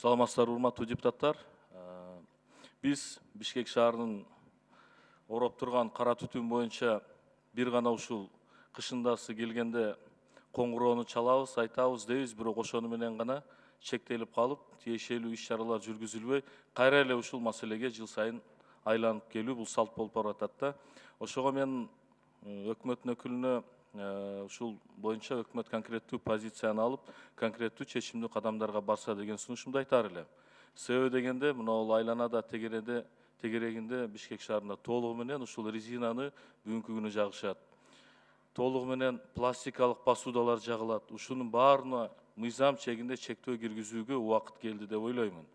Саламатсыздарбы, урматтуу депутаттар. Биз Бишкек шаарынын ороп турган кара түтүн боюнча бир гана ушул кышындасы келгенде коңгуроону чалабыз, айтабыз дейбиз, бирок ошону менен гана чектелип калып, тиешелүү иш-чаралар жүргүзүлбөй, кайра эле ушул маселеге жыл сайын айланып келүү бул салт болуп баратат да. Ошого мен өкмөттүн өкүлүнө ушул боюнча өкмөт конкреттүү позицияны алып, конкреттүү чечимдүү кадамдарга барса деген сунушумду айтар элем. Себеби дегенде, мына айланада тегерегинде Бишкек шаарында толугу менен ушул резинаны бүгүнкү күнү жагышат. Толугу менен пластикалык посудалар жагылат. Ушунун баарына мыйзам чегинде чектөө киргизүүгө убакыт келди деп ойлоймун.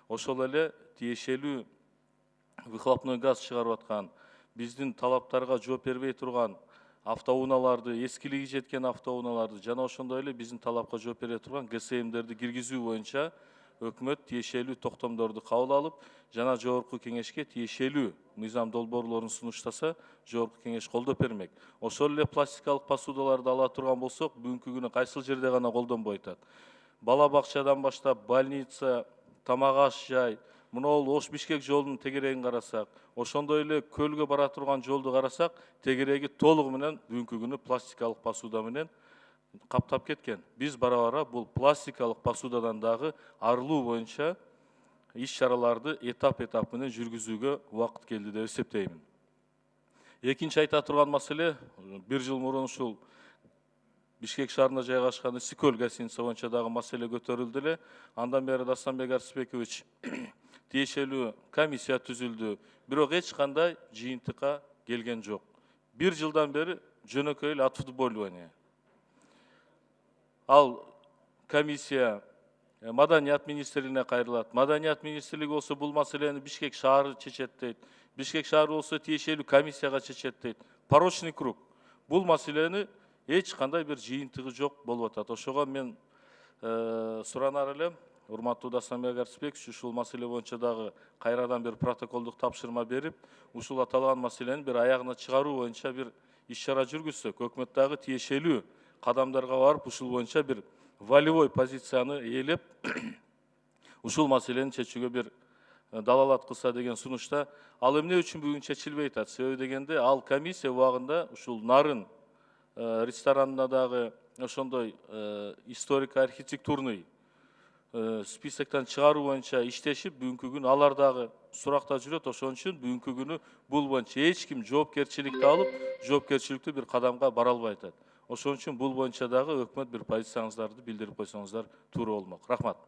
Ошол эле тиешелүү выхлопной газ чыгарып аткан, биздин талаптарга жооп бербей турган автоунааларды, эскилиги жеткен автоунааларды жана ошондой эле биздин талапка жооп бере турган ГСМдерди киргизүү боюнча өкмөт тиешелүү токтомдорду кабыл алып, жана жогорку кеңешке тиешелүү мыйзам долбоорлорун сунуштаса, жогорку кеңеш колдоп бермек. Ошол эле пластикалык посудаларды ала турган болсок, бүгүнкү күнү кайсыл жерде гана колдонбой атат. Бала бакчадан баштап, больница, тамак аш жай, мынол Ош Бишкек жолунун тегерегин карасак, ошондой эле көлгө бара турган жолду карасак, тегереги толугу менен бүгүнкү күнү пластикалык посуда менен каптап кеткен. Биз бара-бара бул пластикалык посудадан дагы арылуу боюнча иш-чараларды этап менен жүргүзүүгө убакыт келди деп эсептеймин. Экинчи айта турган маселе, бир жыл мурун ушул Бишкек шаарында жайгашкан Ысыкөл гостиница боюнча дагы маселе көтөрүлдү эле. Андан бери Дастанбек Арсбекович тиешелүү комиссия түзүлдү, бирок эч кандай жыйынтыкка келген жок. Бир жылдан бери жөнөкөй эле отфутболивание. Ал комиссия Маданият министрлигине кайрылат. Маданият министрлиги болсо бул маселени Бишкек шаары чечет дейт. Бишкек шаары болсо тиешелүү комиссияга чечет дейт. Порочный круг. Бул маселени эч кандай бир жыйынтыгы жок болуп атат. Ошого мен суранар элем, урматтуу Дастанбек Арсбекович, ушул маселе боюнча дагы кайрадан бир протоколдук тапшырма берип, ушул аталган маселени бир аягына чыгаруу боюнча бир иш-чара жүргүзсөк, өкмөт дагы тиешелүү кадамдарга барып, ушул боюнча бир волевой позицияны ээлеп, ушул маселени чечүүгө бир далалат кылса деген сунушта. Ал эмне үчүн бүгүн чечилбей атат? Себеби дегенде, ал комиссия убагында ушул Нарын ресторанына дагы ошондой историко-архитектурный списоктон чыгаруу боюнча иштешип, бүгүнкү күнү алар дагы суракта жүрөт. Ошон үчүн бүгүнкү күнү бул боюнча эч ким жоопкерчиликти алып, жоопкерчиликтүү бир кадамга бара албай атат. Ошон үчүн бул боюнча дагы өкмөт бир позицияңыздарды билдирип койсоңуздар туура болмок. Рахмат.